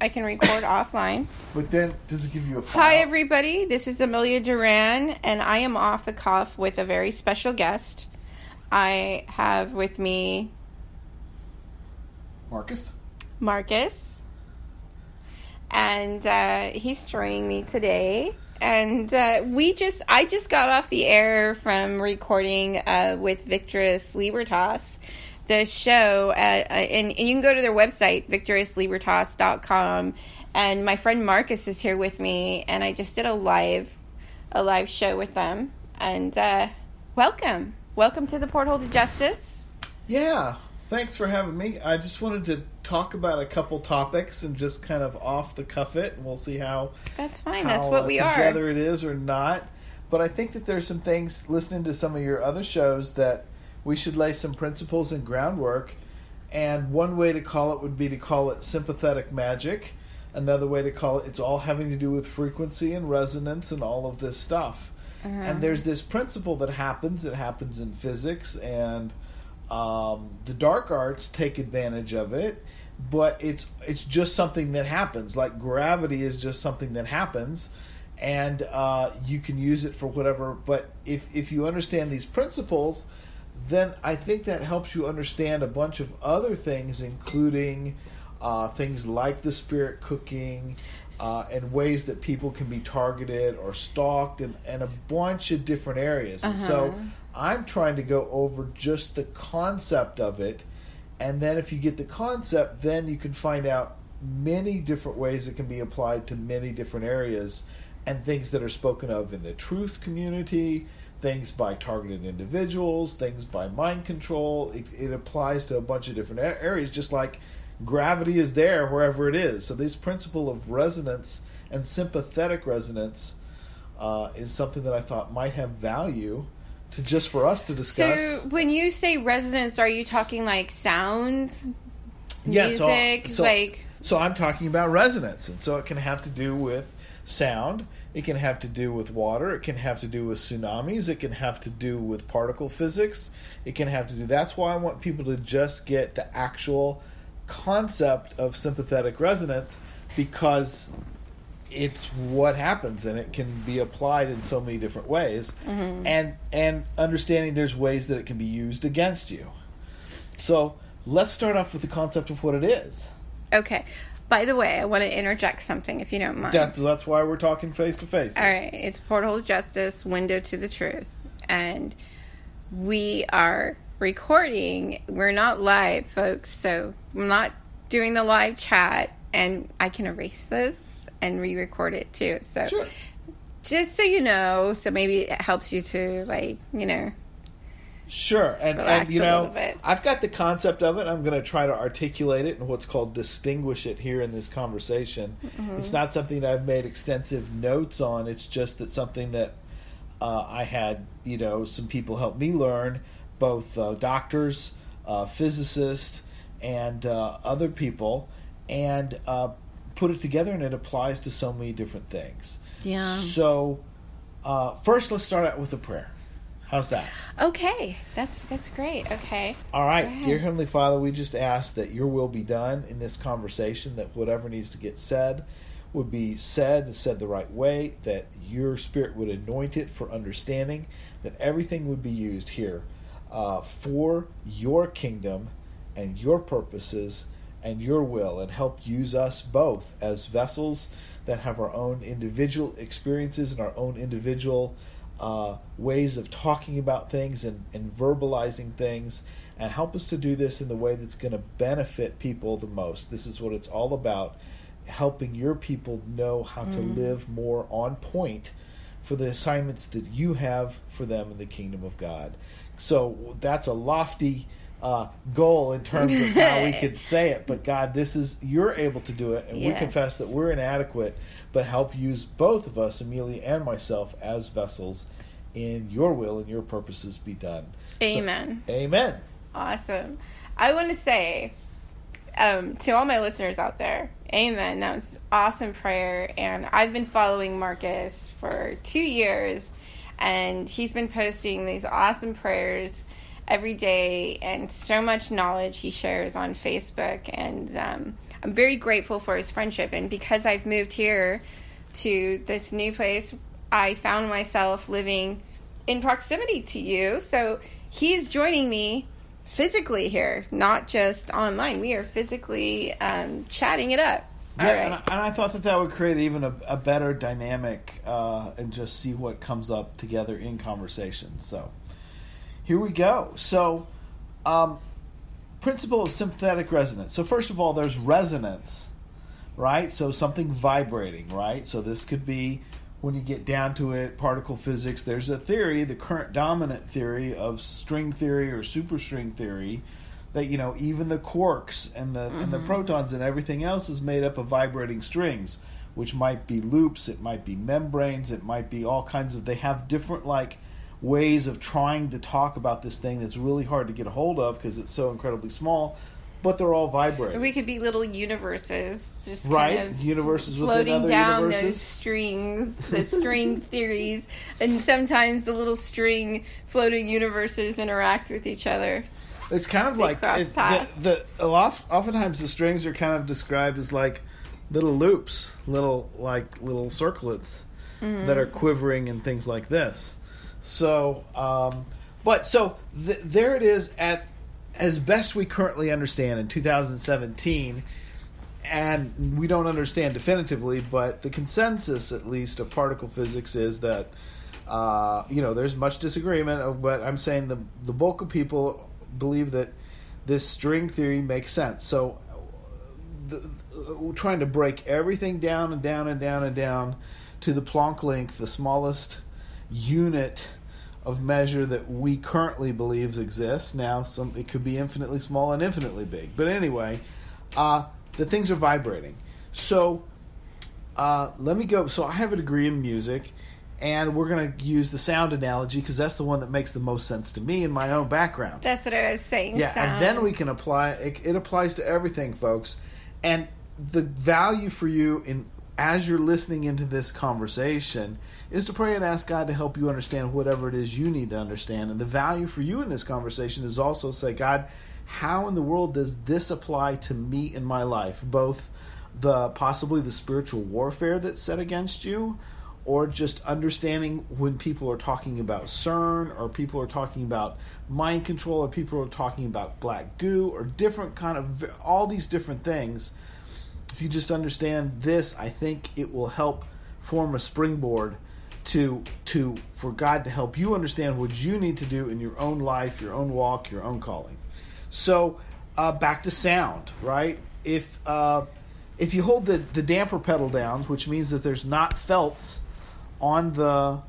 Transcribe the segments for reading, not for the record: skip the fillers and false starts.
I can record offline. But then, does it give you a file? Hi, everybody. This is Amelia Duran, and I am off the cuff with a very special guest. I have with me Marcus. And he's joining me today. And I just got off the air from recording with Victorious Libertas, the show, and you can go to their website, victoriouslibertas.com. And my friend Marcus is here with me, and I just did a live show with them. And welcome to the Porthole to Justice. Yeah, thanks for having me. I just wanted to talk about a couple topics and just kind of off the cuff it, and we'll see how that's fine. That's what we are. Together it is or not. But I think that there's some things, listening to some of your other shows, that we should lay some principles and groundwork. And one way to call it would be to call it sympathetic magic. Another way to call it, it's all having to do with frequency and resonance and all of this stuff. And there's this principle that happens. It happens in physics, and the dark arts take advantage of it. But it's just something that happens. Like gravity is just something that happens, and you can use it for whatever. But if you understand these principles, then I think that helps you understand a bunch of other things, including things like the spirit cooking, and ways that people can be targeted or stalked, and a bunch of different areas. And so I'm trying to go over just the concept of it, and then if you get the concept, then you can find out many different ways it can be applied to many different areas, and things that are spoken of in the truth community, things by targeted individuals, things by mind control. It applies to a bunch of different areas, just like gravity is there wherever it is. So this principle of resonance and sympathetic resonance is something that I thought might have value to just for us to discuss. So when you say resonance, are you talking like sound, music? Yeah, so I'm talking about resonance, and so it can have to do with sound, it can have to do with water, it can have to do with tsunamis, it can have to do with particle physics, it can have to do... That's why I want people to just get the actual concept of sympathetic resonance, because it's what happens, and it can be applied in so many different ways, and understanding there's ways that it can be used against you. So let's start off with the concept of what it is. Okay. By the way, I want to interject something, if you don't mind. That's why we're talking face to face. All right. It's Porthole to Justice, Window to the Truth. And we are recording. We're not live, folks, so I'm not doing the live chat, and I can erase this and re-record it too. So sure. Just so you know, so maybe it helps you to, Sure, and I've got the concept of it. I'm going to try to articulate it and what's called distinguish it here in this conversation. It's not something that I've made extensive notes on. It's just that something that I had, some people help me learn, both doctors, physicists, and other people, and put it together, and it applies to so many different things. Yeah. So first, let's start out with a prayer. How's that? Okay. That's great. Okay. All right. Dear Heavenly Father, we just ask that your will be done in this conversation, that whatever needs to get said would be said the right way, that your Spirit would anoint it for understanding, that everything would be used here for your kingdom and your purposes and your will, and help use us both as vessels that have our own individual experiences and our own individual ways of talking about things and verbalizing things, and help us to do this in the way that's going to benefit people the most. This is what it's all about, helping your people know how to live more on point for the assignments that you have for them in the kingdom of God. So that's a lofty goal in terms of how we could say it, but God, you're able to do it, and we confess that we're inadequate, but help use both of us, Amelia and myself, as vessels in your will and your purposes be done. Amen. So, amen. Awesome. I want to say to all my listeners out there, amen. That was awesome prayer, and I've been following Marcus for 2 years, and he's been posting these awesome prayers every day, and so much knowledge he shares on Facebook, and I'm very grateful for his friendship. And because I've moved here to this new place, I found myself living in proximity to you. So he's joining me physically here, not just online. We are physically chatting it up. Yeah, right. and I thought that would create even a better dynamic and just see what comes up together in conversation. So here we go. So principle of sympathetic resonance. So first of all, there's resonance, right? So something vibrating, right? So this could be, when you get down to it, particle physics. There's a theory, the current dominant theory of string theory or superstring theory, that even the quarks and the protons and everything else is made up of vibrating strings, which might be loops, it might be membranes, it might be all kinds of. They have different ways of trying to talk about this thing that's really hard to get a hold of because it's so incredibly small, but they're all vibrating. We could be little universes, just right, kind of universes floating within other down universes. Those strings, the string theories, and sometimes the little string floating universes interact with each other. It's kind of like oftentimes the strings are kind of described as like little loops, little circlets that are quivering and things like this. So, there it is at as best we currently understand in 2017, and we don't understand definitively, but the consensus, at least, of particle physics is that there's much disagreement, but I'm saying the bulk of people believe that this string theory makes sense. So trying to break everything down and down and down and down to the Planck length, the smallest unit of measure that we currently believe exists. Now, it could be infinitely small and infinitely big. But anyway, the things are vibrating. So let me go. So I have a degree in music, and we're going to use the sound analogy because that's the one that makes the most sense to me in my own background. That's what I was saying. Yeah, sound. And then we can apply it applies to everything, folks. And the value for you as you're listening into this conversation is to pray and ask God to help you understand whatever it is you need to understand. And the value for you in this conversation is also say, God, how in the world does this apply to me in my life? Both possibly the spiritual warfare that's set against you, or just understanding when people are talking about CERN, or people are talking about mind control, or people are talking about black goo, or different kind of all these different things. If you just understand this, I think it will help form a springboard for God to help you understand what you need to do in your own life, your own walk, your own calling. So back to sound, right? If you hold the damper pedal down, which means that there's not felts on the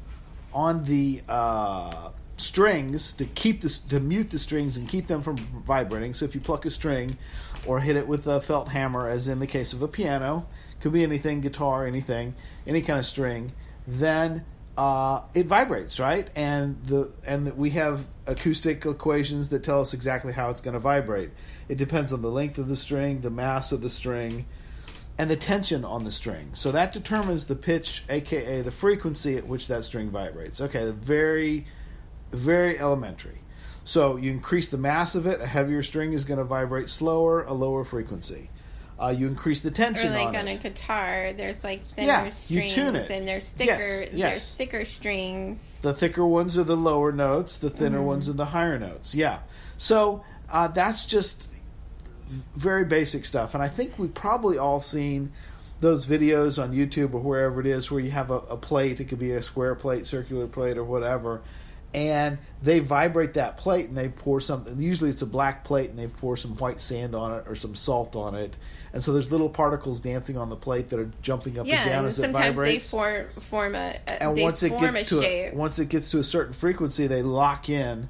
strings to mute the strings and keep them from vibrating. So if you pluck a string or hit it with a felt hammer, as in the case of a piano, could be anything, guitar, anything, any kind of string, then it vibrates, right? And we have acoustic equations that tell us exactly how it's going to vibrate. It depends on the length of the string, the mass of the string, and the tension on the string. So that determines the pitch, aka the frequency at which that string vibrates. Okay, very, very elementary. So you increase the mass of it, a heavier string is going to vibrate slower, a lower frequency. You increase the tension on it. Or like on a guitar, there's like thinner strings, you tune it. And there's thicker, Yes. there's thicker strings. The thicker ones are the lower notes, the thinner ones are the higher notes. Yeah. So that's just very basic stuff. And I think we've probably all seen those videos on YouTube or wherever it is where you have a plate. It could be a square plate, circular plate, or whatever. And they vibrate that plate and they pour something. Usually it's a black plate and they pour some white sand on it or some salt on it. And so there's little particles dancing on the plate that are jumping up and down as it vibrates. Sometimes they form a and once it gets to a certain frequency, they lock in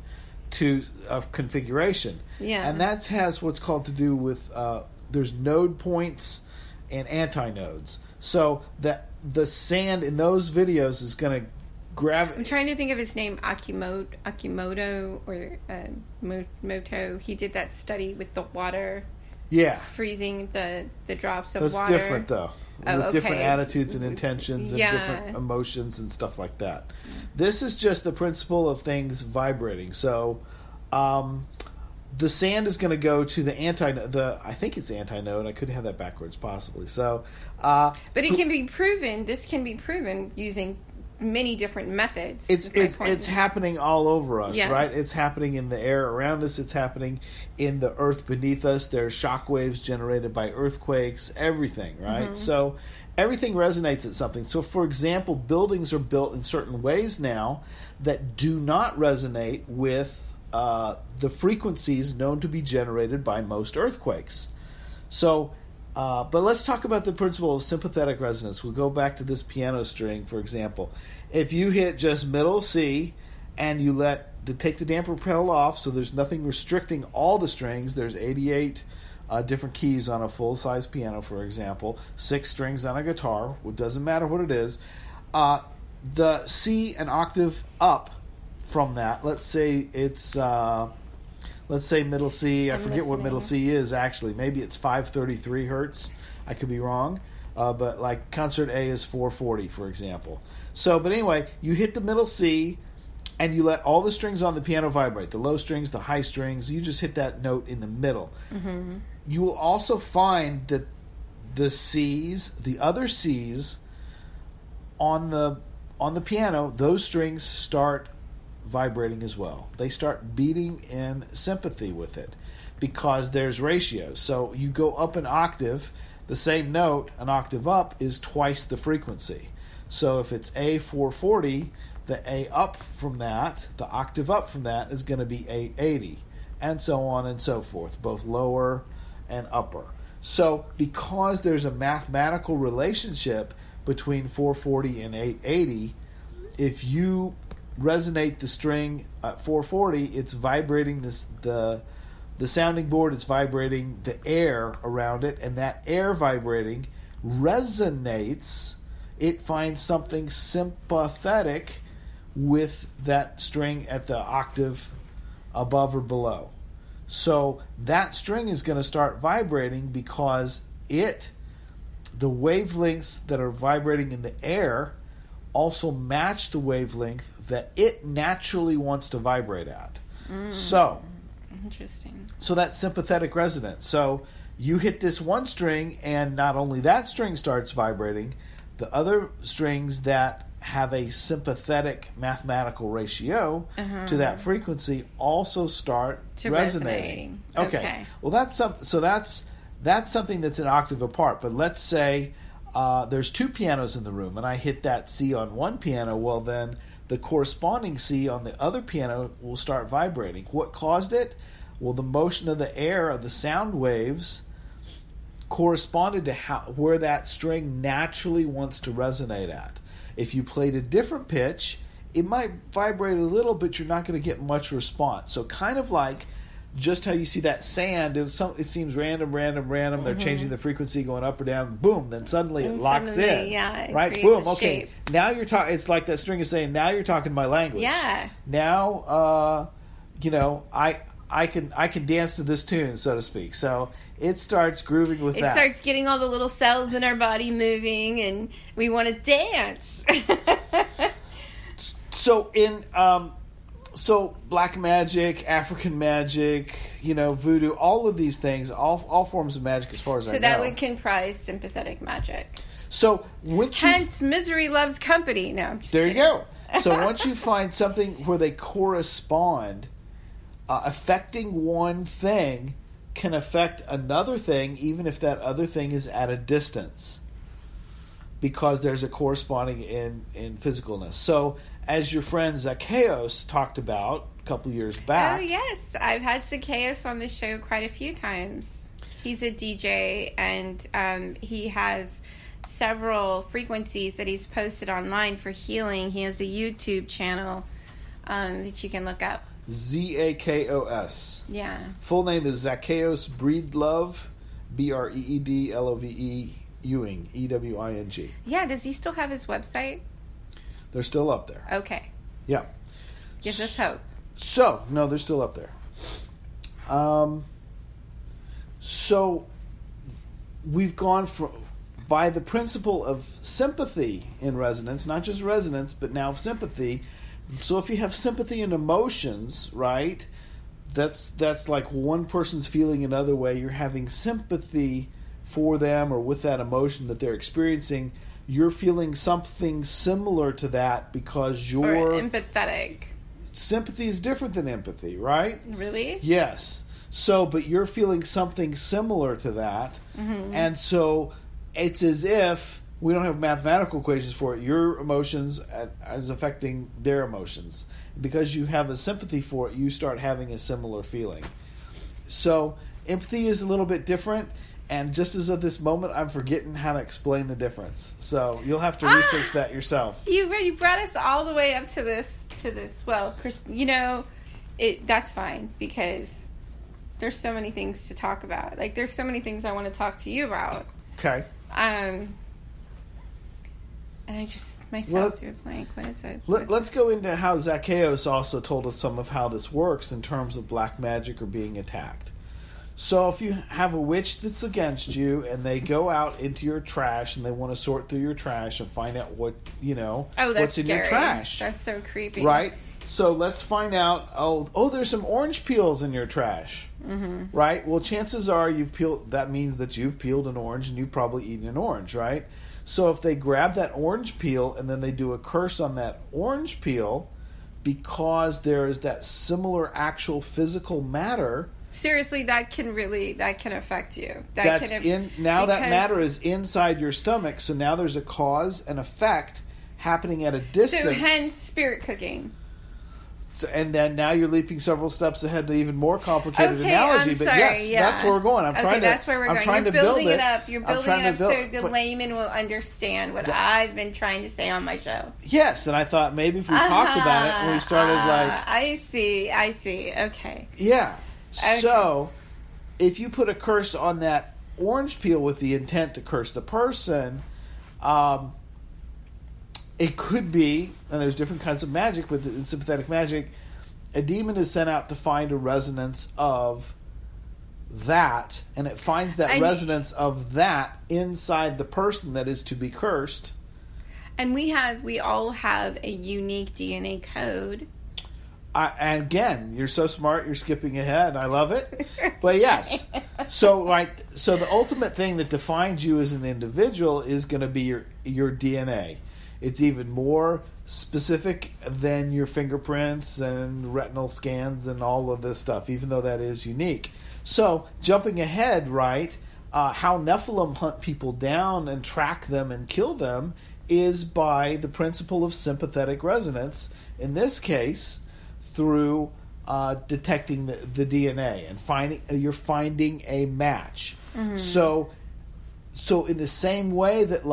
to a configuration. Yeah. And that has what's called to do with there's node points and antinodes. So that the sand in those videos is going to grab. I'm trying to think of his name, Akimoto or Moto. He did that study with the water. Yeah. Freezing the drops of That's water. That's different, though. With different attitudes and intentions and different emotions and stuff like that. This is just the principle of things vibrating. So the sand is going to go to the I think it's antinode. I could have that backwards possibly. So, but it can be proven. This can be proven using many different methods. It's happening all over us, yeah. right? It's happening in the air around us. It's happening in the earth beneath us. There's shock waves generated by earthquakes. Everything, right? Mm-hmm. So everything resonates at something. So, for example, buildings are built in certain ways now that do not resonate with the frequencies known to be generated by most earthquakes. So, but let's talk about the principle of sympathetic resonance. We'll go back to this piano string, for example. If you hit just middle C and you take the damper pedal off, so there's nothing restricting all the strings. There's 88 different keys on a full-size piano, for example. 6 strings on a guitar. It doesn't matter what it is. The C an octave up from that. Let's say it's middle C. I forget what middle C is actually. Maybe it's 533 hertz. I could be wrong. But like concert A is 440, for example. So, but anyway, you hit the middle C and you let all the strings on the piano vibrate. The low strings, the high strings. You just hit that note in the middle. Mm-hmm. You will also find that the C's, the other C's on the piano, those strings start vibrating as well. They start beating in sympathy with it because there's ratios. So you go up an octave, the same note, an octave up, is twice the frequency. So if it's A440, the A up from that, the octave up from that, is going to be 880, and so on and so forth, both lower and upper. So because there's a mathematical relationship between 440 and 880, if you resonate the string at 440, it's vibrating the sounding board, it's vibrating the air around it, and that air vibrating resonates. It finds something sympathetic with that string at the octave above or below. So that string is going to start vibrating because the wavelengths that are vibrating in the air also match the wavelength that it naturally wants to vibrate at. So, interesting. So that's sympathetic resonance. So you hit this one string, and not only that string starts vibrating, the other strings that have a sympathetic mathematical ratio to that frequency also start resonating. Okay. Well, that's something that's an octave apart. But let's say there's 2 pianos in the room, and I hit that C on one piano. Well, then the corresponding C on the other piano will start vibrating. What caused it? Well, the motion of the air of the sound waves corresponded to where that string naturally wants to resonate at. If you played a different pitch, it might vibrate a little, but you're not going to get much response. So kind of like just how you see that sand, it seems random. They're changing the frequency, going up or down. Boom! Then suddenly it locks in. Yeah, right. Boom. Okay. Shape. Now you're talking. It's like that string is saying, "Now you're talking my language." Yeah. Now, I can dance to this tune, so to speak. So it starts grooving with that. It starts getting all the little cells in our body moving, and we want to dance. So black magic, African magic, voodoo, all of these things, all forms of magic as far as I know. So that would comprise sympathetic magic. So hence, misery loves company. No, I'm just there kidding. You go. So once you find something where they correspond, affecting one thing can affect another thing, even if that other thing is at a distance, because there's a corresponding in physicalness. So, as your friend Zacchaeus talked about a couple years back. Oh, yes. I've had Zacchaeus on the show quite a few times. He's a DJ, and he has several frequencies that he's posted online for healing. He has a YouTube channel that you can look up. Zakos. Yeah. Full name is Zacchaeus Breedlove, Breedlove Ewing, Ewing. Yeah, does he still have his website? They're still up there. Okay. Yeah. Gives us hope. So, no, they're still up there. So, we've gone by the principle of sympathy in resonance, not just resonance, but now sympathy. So if you have sympathy and emotions, right, that's like one person's feeling another way. You're having sympathy for them or with that emotion that they're experiencing. You're feeling something similar to that because you're empathetic. Sympathy is different than empathy, right? Really? Yes. So, but you're feeling something similar to that. Mm-hmm. And so it's as if we don't have mathematical equations for it. Your emotions is affecting their emotions. Because you have a sympathy for it, you start having a similar feeling. So empathy is a little bit different. And just as at this moment, I'm forgetting how to explain the difference. So you'll have to research that yourself. You brought us all the way up to this. Well, that's fine because there's so many things to talk about. Like, there's so many things I want to talk to you about. Okay. And I just myself drew a blank. What is it? Let's go into how Zacchaeus also told us some of how this works in terms of black magic or being attacked. So if you have a witch that's against you and they go out into your trash and they want to sort through your trash and find out what, what's in your trash. That's so creepy. Right? So let's find out, there's some orange peels in your trash. Mm-hmm. Right? Well, chances are that means that you've peeled an orange and you've probably eaten an orange, right? So if they grab that orange peel and then they do a curse on that orange peel because there is that similar actual physical matter. Seriously, that can affect you. That matter is inside your stomach, so now there's a cause and effect happening at a distance. So hence spirit cooking. So, and then now you're leaping several steps ahead to even more complicated analogy. I'm but sorry, yes, that's where we're going. That's where we're going. You're building it up. You're building it up so the layman will understand what I've been trying to say on my show. Yes, and I thought maybe if we talked about it when we started I see. Okay. Yeah. Okay. So, if you put a curse on that orange peel with the intent to curse the person, it could be, and there's different kinds of magic, but in sympathetic magic, a demon is sent out to find a resonance of that, and it finds that resonance of that inside the person that is to be cursed. And we all have a unique DNA code. And again, you're so smart, you're skipping ahead. I love it. But yes. So the ultimate thing that defines you as an individual is going to be your DNA. It's even more specific than your fingerprints and retinal scans and all of this stuff, even though that is unique. So, jumping ahead, right, how Nephilim hunt people down and track them and kill them is by the principle of sympathetic resonance. In this case, through detecting the DNA and you're finding a match. Mm-hmm. So in the same way that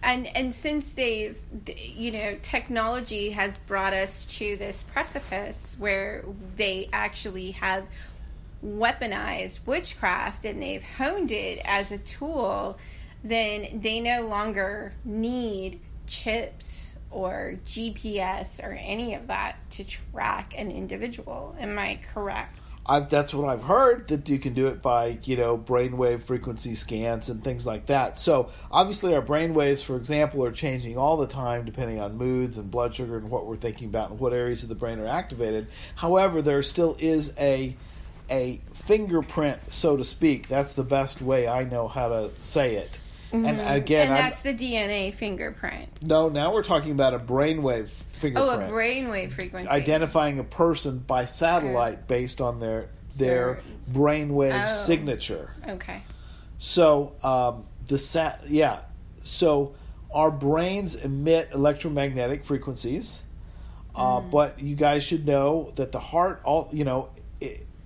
and since they've technology has brought us to this precipice where they actually have weaponized witchcraft and they've honed it as a tool, then they no longer need chips or GPS or any of that to track an individual. Am I correct? That's what I've heard, that you can do it by, brainwave frequency scans and things like that. So, obviously our brainwaves, for example, are changing all the time depending on moods and blood sugar and what we're thinking about and what areas of the brain are activated. However, there still is a fingerprint, so to speak. That's the best way I know how to say it. Mm-hmm. And again, that's the DNA fingerprint. No, now we're talking about a brainwave fingerprint. Oh, a brainwave frequency. Identifying a person by satellite based on their brainwave signature. Okay. So So our brains emit electromagnetic frequencies, but you guys should know that the heart,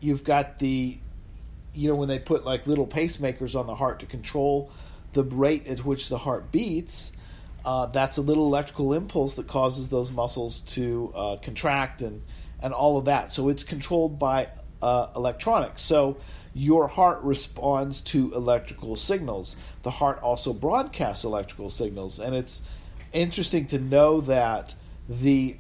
you've got when they put like little pacemakers on the heart to control the rate at which the heart beats, that's a little electrical impulse that causes those muscles to contract and all of that. So it's controlled by electronics. So your heart responds to electrical signals. The heart also broadcasts electrical signals, and it's interesting to know that the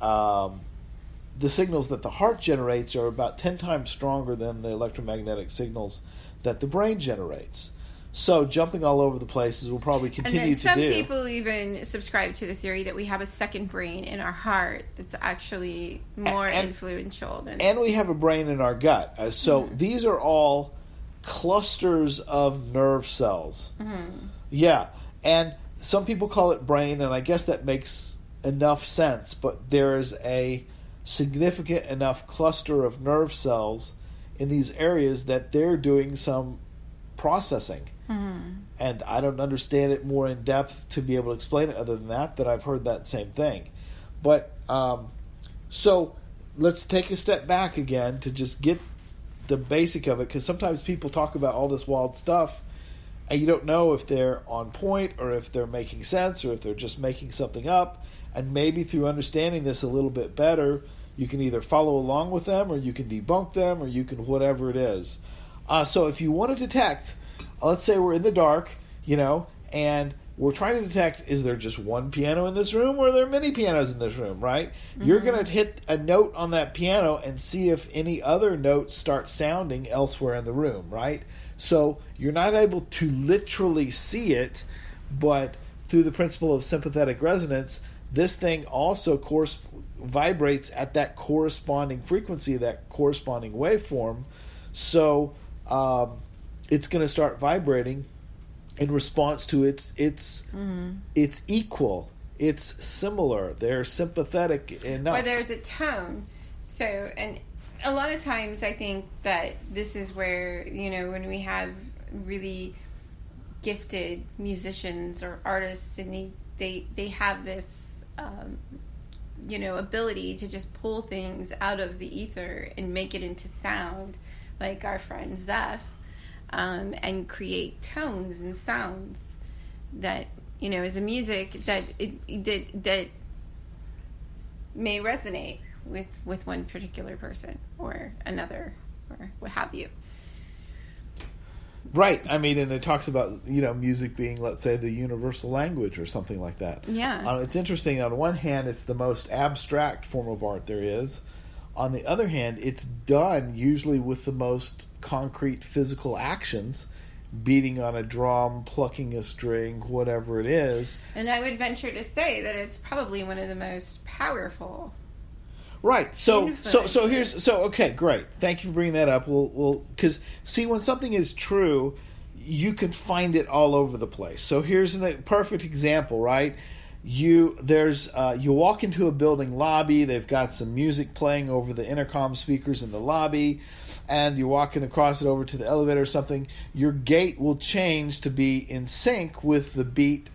signals that the heart generates are about 10 times stronger than the electromagnetic signals that the brain generates. So jumping all over the places will probably And continue then some to do. people even subscribe to the theory that we have a second brain in our heart that's actually more influential than. And we have a brain in our gut. So these are all clusters of nerve cells. Yeah, and some people call it brain, and I guess that makes enough sense, but there is a significant enough cluster of nerve cells in these areas that they're doing some processing. And I don't understand it more in depth to be able to explain it other than that I've heard that same thing. But so let's take a step back again to just get the basic of it, because sometimes people talk about all this wild stuff and you don't know if they're on point or if they're making sense or if they're just making something up. And maybe through understanding this a little bit better, you can either follow along with them or you can debunk them or you can whatever it is. So if you want to detect, let's say we're in the dark, and we're trying to detect, is there just one piano in this room or are there many pianos in this room, right? You're going to hit a note on that piano and see if any other notes start sounding elsewhere in the room, right? So you're not able to literally see it, but through the principle of sympathetic resonance, this thing also vibrates at that corresponding frequency, that corresponding waveform. So it's going to start vibrating in response to its equal. It's similar. They're sympathetic enough. Or there's a tone. So, and a lot of times I think that this is where, when we have really gifted musicians or artists and they have this, ability to just pull things out of the ether and make it into sound, like our friend Zeph, and create tones and sounds that, is a music that that may resonate with one particular person or another or what have you. Right. I mean, and it talks about, music being, let's say, the universal language or something like that. Yeah. It's interesting. On one hand, it's the most abstract form of art there is. On the other hand, it's done usually with the most concrete physical actions, beating on a drum, plucking a string, whatever it is. And I would venture to say that it's probably one of the most powerful. Right. So okay, great. Thank you for bringing that up. We'll because see, when something is true, you can find it all over the place. So here's a perfect example, right? You walk into a building lobby. They've got some music playing over the intercom speakers in the lobby, and you're walking across it over to the elevator or something. Your gait will change to be in sync with the beat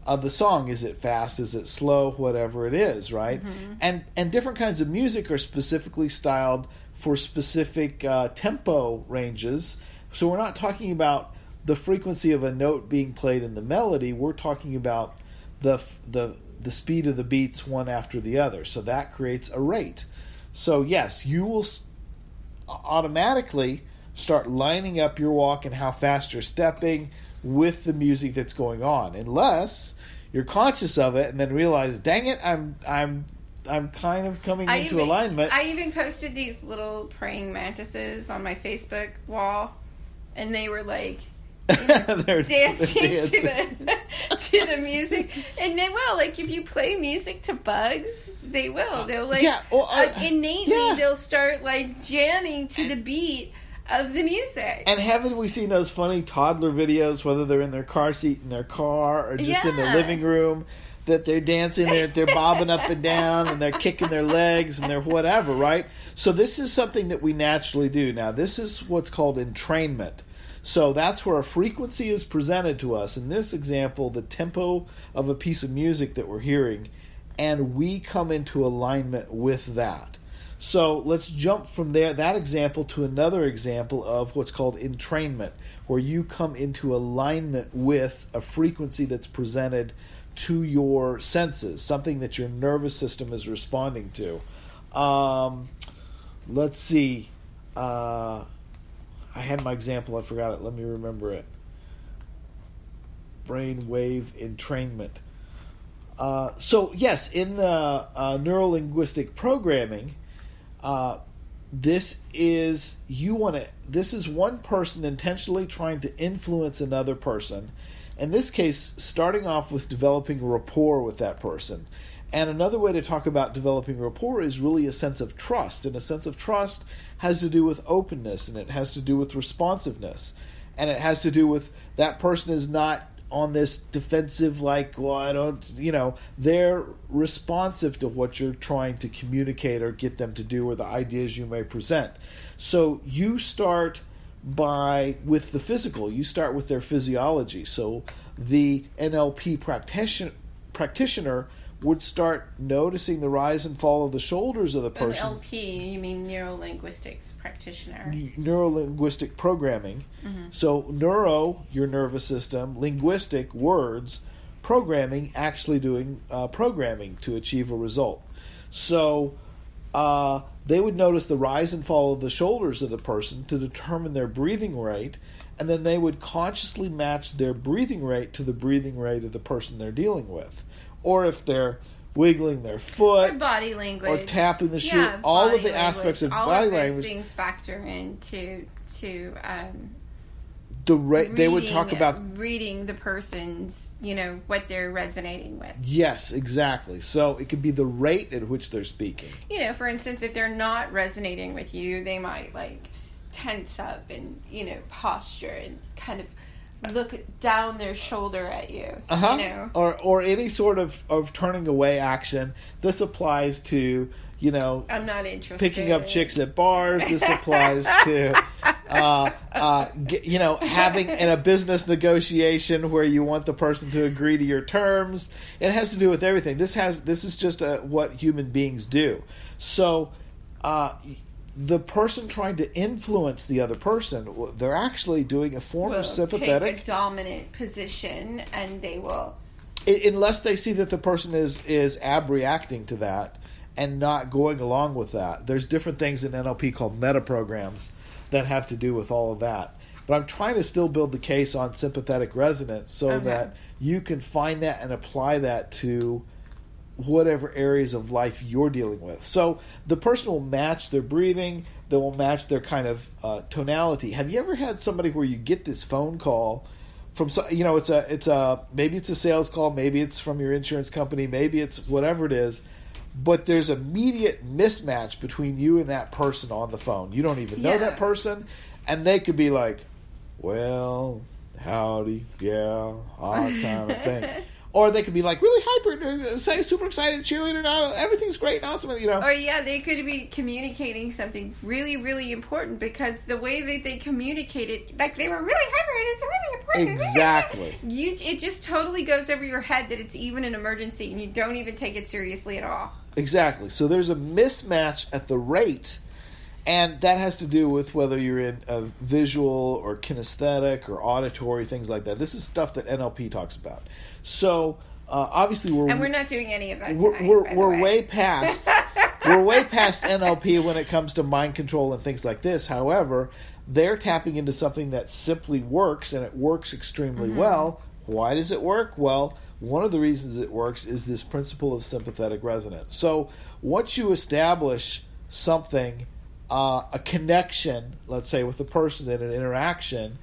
of the song. Is it fast? Is it slow? Whatever it is, right? And different kinds of music are specifically styled for specific tempo ranges. So we're not talking about the frequency of a note being played in the melody. We're talking about the speed of the beats one after the other. So that creates a rate. So yes, you will automatically start lining up your walk and how fast you're stepping with the music that's going on, unless you're conscious of it and then realize, dang it, I'm kind of coming into alignment. I even posted these little praying mantises on my Facebook wall, and they were like, dancing to the music, and they will, like, if you play music to bugs, they will. They'll innately they'll start like jamming to the beat of the music. And haven't we seen those funny toddler videos, whether they're in their car seat in their car or just in their living room, that they're dancing, they're bobbing up and down, and they're kicking their legs and they're whatever, right? So this is something that we naturally do. Now, this is what's called entrainment. So that's where a frequency is presented to us. In this example, the tempo of a piece of music that we're hearing, and we come into alignment with that. So let's jump from that example to another example of what's called entrainment, where you come into alignment with a frequency that's presented to your senses, something that your nervous system is responding to. Let's see. I had my example. I forgot it. Let me remember it. Brainwave entrainment. So yes, in the neurolinguistic programming, this is one person intentionally trying to influence another person. In this case, starting off with developing rapport with that person. And another way to talk about developing rapport is really a sense of trust. And a sense of trust has to do with openness, and it has to do with responsiveness. And it has to do with that person is not on this defensive, like, well, I don't, they're responsive to what you're trying to communicate or get them to do, or the ideas you may present. So you start with the physical. You start with their physiology. So the NLP practitioner would start noticing the rise and fall of the shoulders of the person. NLP, you mean neuro-linguistics practitioner. Neuro-linguistic programming. Mm-hmm. So neuro, your nervous system, linguistic, words, programming, actually doing programming to achieve a result. So they would notice the rise and fall of the shoulders of the person to determine their breathing rate, and then they would consciously match their breathing rate to the breathing rate of the person they're dealing with. Or if they're wiggling their foot, or body language, or tapping the shoe, all of the aspects of body language. All of those things factor into they would talk about reading the person's, what they're resonating with. Yes, exactly. So it could be the rate at which they're speaking. For instance, if they're not resonating with you, they might tense up and posture and kind of look down their shoulder at you. Or any sort of turning away action. This applies to I'm not interested. Picking up chicks at bars. This applies to having in a business negotiation where you want the person to agree to your terms. It has to do with everything. This is just what human beings do. So the person trying to influence the other person, they're actually doing a form of sympathetic, take a dominant position, and they will, unless they see that the person is abreacting to that and not going along with that. There's different things in NLP called meta programs that have to do with all of that. But I'm trying to still build the case on sympathetic resonance so that you can find that and apply that to whatever areas of life you're dealing with. So the person will match their breathing, they will match their kind of tonality. Have you ever had somebody where you get this phone call from, maybe it's a sales call, maybe it's from your insurance company, maybe it's whatever it is, but there's immediate mismatch between you and that person on the phone. You don't even know that person, and they could be like, well, howdy, yeah, kind of thing. Or they could be like really hyper, super excited, cheerleader, now everything's great and awesome, Or they could be communicating something really, really important because the way that they communicated, they were really hyper and it's really important. Exactly. It just totally goes over your head that it's even an emergency and you don't even take it seriously at all. Exactly. So there's a mismatch at the rate, and that has to do with whether you're in a visual or kinesthetic or auditory, things like that. This is stuff that NLP talks about. So obviously we're not doing any of that. We're way past NLP when it comes to mind control and things like this. However, they're tapping into something that simply works, and it works extremely well. Why does it work? Well, one of the reasons it works is this principle of sympathetic resonance. So once you establish something, a connection, let's say, with a person in an interaction,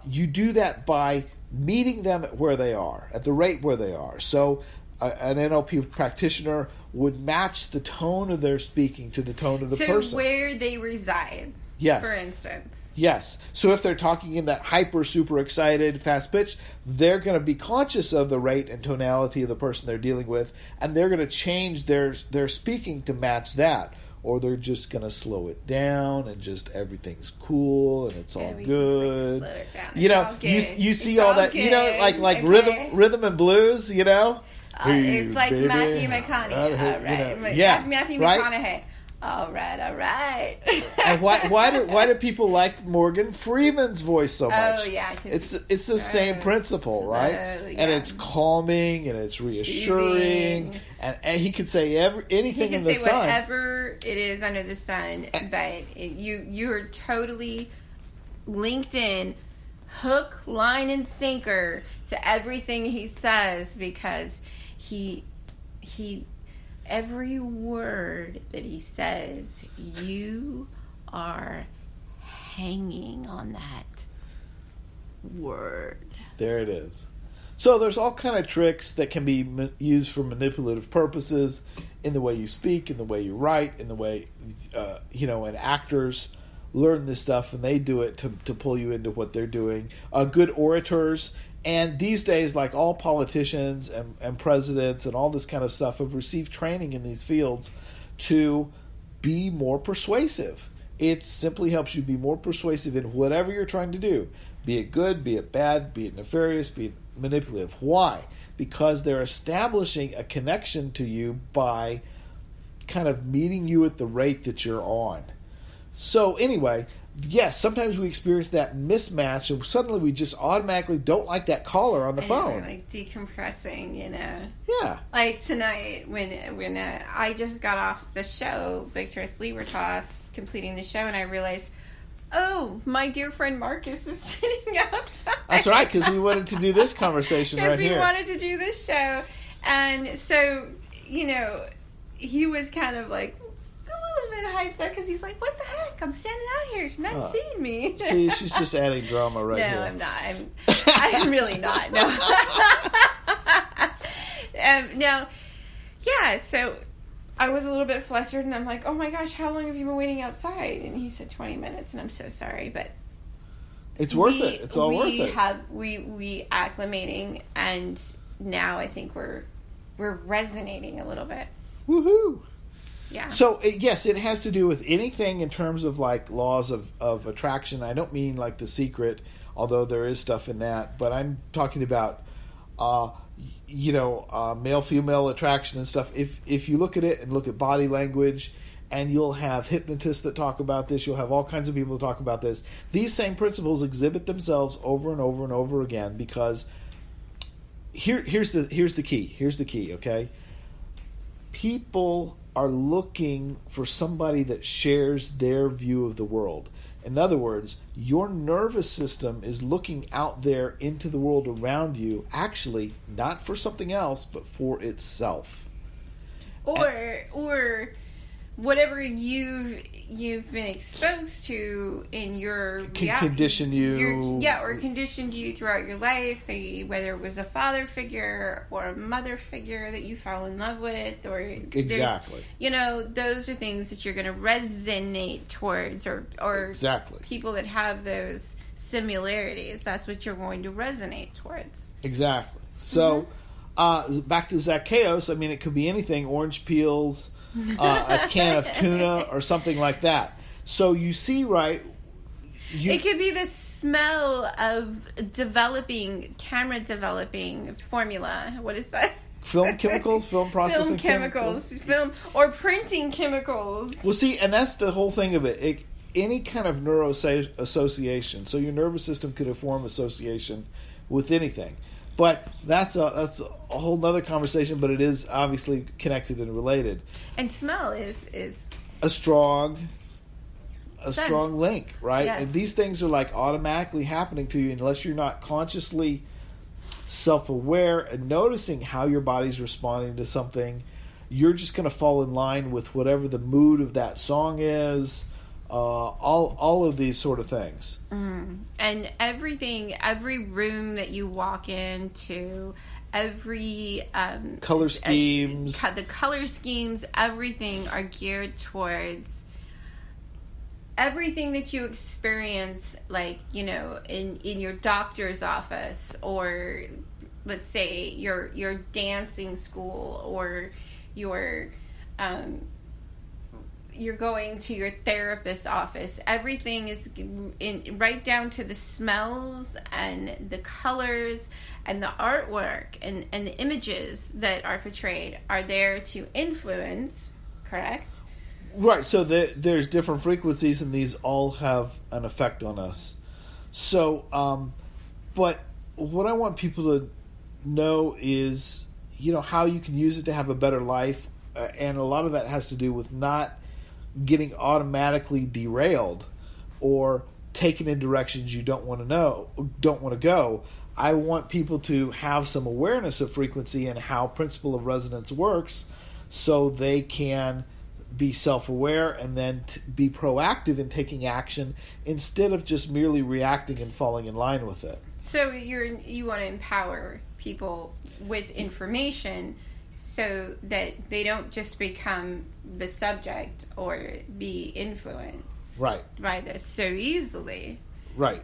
you do that by meeting them at where they are, at the rate where they are. So an NLP practitioner would match the tone of their speaking to the tone of the person. So where they reside, for instance. Yes. So if they're talking in that hyper, super excited, fast pitch, they're going to be conscious of the rate and tonality of the person they're dealing with, and they're going to change their speaking to match that. Or they're just going to slow it down and just everything's cool and it's all good. Slow it down. You see all that, like rhythm and blues, it's like baby. Matthew McConaughey. Matthew McConaughey. All right. And why do people like Morgan Freeman's voice so much? Oh yeah, it's the same principle, right? And it's calming and it's reassuring, and he could say anything in the sun. He can say whatever it is under the sun, but you are totally linked in, hook, line, and sinker to everything he says because he every word that he says, you are hanging on that word. There it is. So there's all kind of tricks that can be used for manipulative purposes in the way you speak, in the way you write, in the way, and actors learn this stuff and they do it to pull you into what they're doing. Good orators, and these days, like all politicians and presidents and all this kind of stuff have received training in these fields to be more persuasive. It simply helps you be more persuasive in whatever you're trying to do. Be it good, be it bad, be it nefarious, be it manipulative. Why? Because they're establishing a connection to you by kind of meeting you at the rate that you're on. So anyway, yes, sometimes we experience that mismatch and suddenly we just automatically don't like that caller on the phone. Like decompressing, Yeah. Like tonight when I just got off the show, Victorious Libertas, completing the show, and I realized, oh, my dear friend Marcus is sitting outside. That's right, because we wanted to do this conversation right here. Because we wanted to do this show. And so, he was kind of like a little bit hyped up because he's like, what the heck? I'm standing out here. She's not seeing me. See, she's just adding drama right here. No, I'm not. I'm really not. No. No. Yeah, so I was a little bit flustered, and I'm like, oh my gosh, how long have you been waiting outside? And he said 20 minutes, and I'm so sorry, but it's worth it. It's all worth it. We acclimating, and now I think we're resonating a little bit. Woohoo! Yeah. So, yes, it has to do with anything in terms of, like, laws of attraction. I don't mean, like, The Secret, although there is stuff in that. But I'm talking about, male-female attraction and stuff. If you look at it and look at body language, and you'll have hypnotists that talk about this, you'll have all kinds of people that talk about this. These same principles exhibit themselves over and over and over again because here's the key. Here's the key, okay? People are looking for somebody that shares their view of the world. In other words, your nervous system is looking out there into the world around you, actually not for something else, but for itself. Or whatever you've been exposed to in your condition you or conditioned you throughout your life. So whether it was a father figure or a mother figure that you fell in love with, or exactly, those are things that you're going to resonate towards, or exactly people that have those similarities. That's what you're going to resonate towards. Exactly. So back to Zacchaeus. I mean, it could be anything: orange peels. A can of tuna or something like that. So you see, right? It could be the smell of camera developing formula. What is that? Film chemicals, film processing chemicals, film or printing chemicals. Well, see, and that's the whole thing of it. Any kind of association. So your nervous system could form association with anything. But that's a whole nother conversation, but it is obviously connected and related. And smell is a strong link, right? Yes. And these things are like automatically happening to you unless you're not consciously self-aware and noticing how your body's responding to something. You're just going to fall in line with whatever the mood of that song is. All of these sort of things. And every room that you walk into, every color schemes, the color schemes, everything are geared towards everything that you experience, like, in your doctor's office, or let's say your dancing school, or you're going to your therapist's office. Everything is right down to the smells and the colors and the artwork and the images that are portrayed are there to influence, correct? Right, so there's different frequencies and these all have an effect on us. So, but what I want people to know is, how you can use it to have a better life. And a lot of that has to do with not getting automatically derailed or taken in directions you don't want to go. I want people to have some awareness of frequency and how principle of resonance works, so they can be self-aware and then be proactive in taking action instead of just merely reacting and falling in line with it. So you want to empower people with information so that they don't just become the subject or be influenced by this so easily. Right.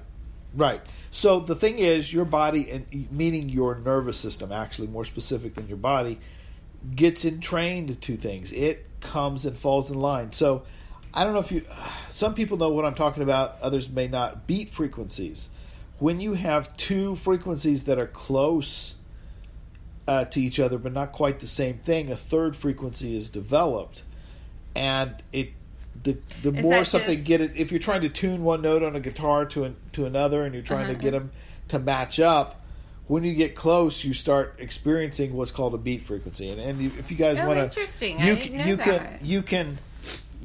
So the thing is, your body, and meaning your nervous system, actually more specific than your body, gets entrained to things. It comes and falls in line. So I don't know if some people know what I'm talking about, others may not. Beat frequencies. When you have two frequencies that are close to each other but not quite the same thing, a third frequency is developed, and the more something get it. If you're trying to tune one note on a guitar to another, and you're trying to get them to match up, when you get close, you start experiencing what's called a beat frequency. And if you guys want to, interesting, I didn't know that. You can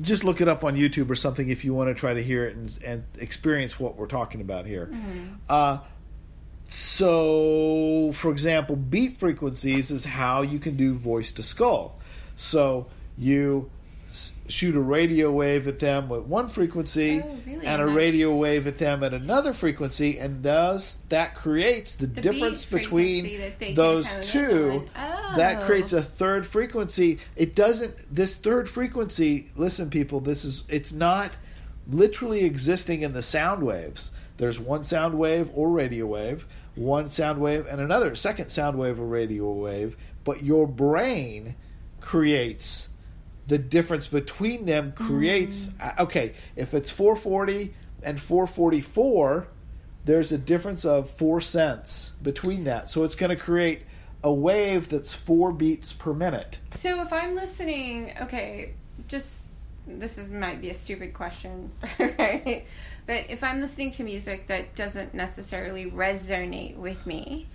just look it up on YouTube or something if you want to try to hear it and experience what we're talking about here. So, for example, beat frequencies is how you can do voice to skull. So you shoot a radio wave at them with one frequency and a radio wave at them at another frequency, and that creates the difference between those two. That creates a third frequency. This third frequency, listen people, it's not literally existing in the sound waves. There's one sound wave or radio wave, one sound wave and another second sound wave or radio wave, but your brain creates the difference between them, creates if it's 440 and 444, there's a difference of 4 cents between that. So it's going to create a wave that's 4 beats per minute. So if I'm listening, might be a stupid question, right? But if I'm listening to music that doesn't necessarily resonate with me,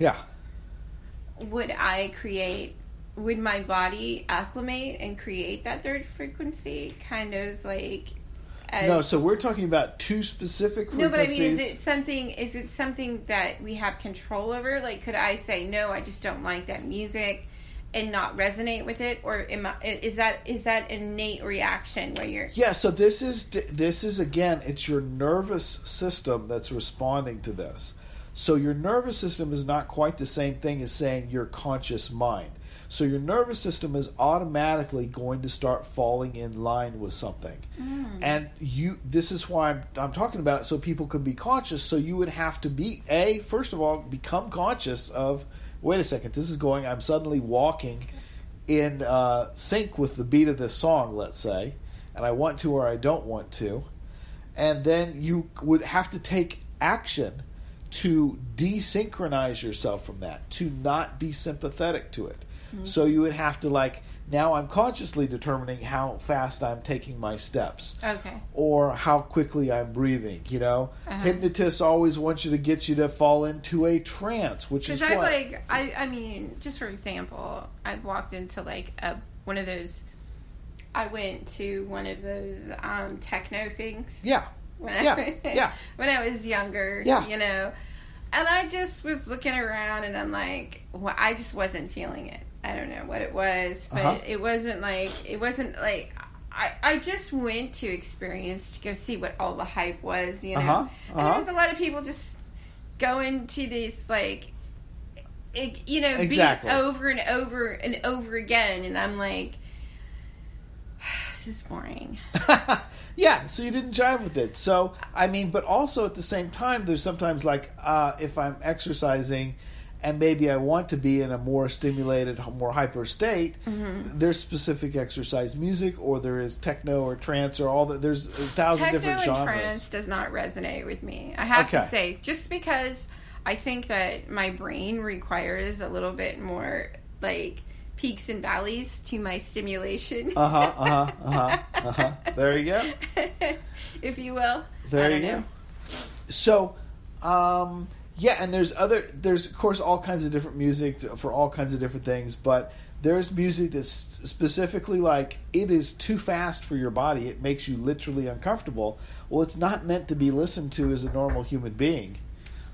would my body acclimate and create that third frequency? Kind of like... No, so we're talking about two specific frequencies. No, but I mean, is it something that we have control over? Like, could I say, no, I just don't like that music and not resonate with it? Or is that innate reaction where you're... Yeah, so this is again, it's your nervous system that's responding to this. So your nervous system is not quite the same thing as saying your conscious mind. So your nervous system is automatically going to start falling in line with something. And this is why I'm talking about it, so people can be conscious. So you would have to first of all, become conscious of, wait a second, I'm suddenly walking in sync with the beat of this song, let's say, and I want to or I don't want to. And then you would have to take action to desynchronize yourself from that, to not be sympathetic to it. So you would have to, now I'm consciously determining how fast I'm taking my steps. Okay. Or how quickly I'm breathing, Hypnotists always want you to get you to fall into a trance, which is what? I mean, just for example, I've walked into, one of those... I went to one of those techno things. Yeah. When I was younger, And I just was looking around, and I'm like, well, I just wasn't feeling it. I don't know what it was, but it wasn't like I just went to experience to go see what all the hype was, And there was a lot of people just going to this exactly. beat over and over and over again, and I'm like, this is boring. Yeah, so you didn't jive with it. So, I mean, but also at the same time, there's sometimes if I'm exercising and maybe I want to be in a more stimulated, more hyper state, there's specific exercise music, or there is techno or trance or all that. There's 1,000 different genres. Techno and trance does not resonate with me. I have to say, just because I think that my brain requires a little bit more, peaks and valleys to my stimulation. There you go. If you will. There you go. So, and there's of course all kinds of different music for all kinds of different things, but there's music that's specifically it is too fast for your body. It makes you literally uncomfortable. Well, it's not meant to be listened to as a normal human being.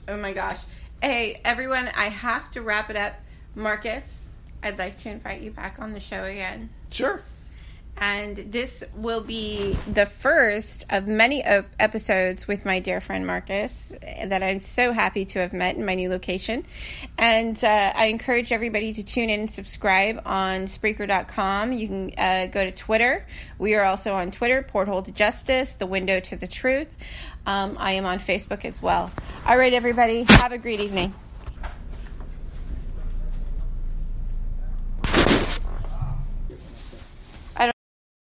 Oh my gosh. Hey, everyone, I have to wrap it up. Marcus, I'd like to invite you back on the show again. Sure. And this will be the first of many episodes with my dear friend Marcus that I'm so happy to have met in my new location. And I encourage everybody to tune in and subscribe on Spreaker.com. You can go to Twitter. We are also on Twitter, Porthole to Justice, The Window to the Truth. I am on Facebook as well. All right, everybody. Have a great evening.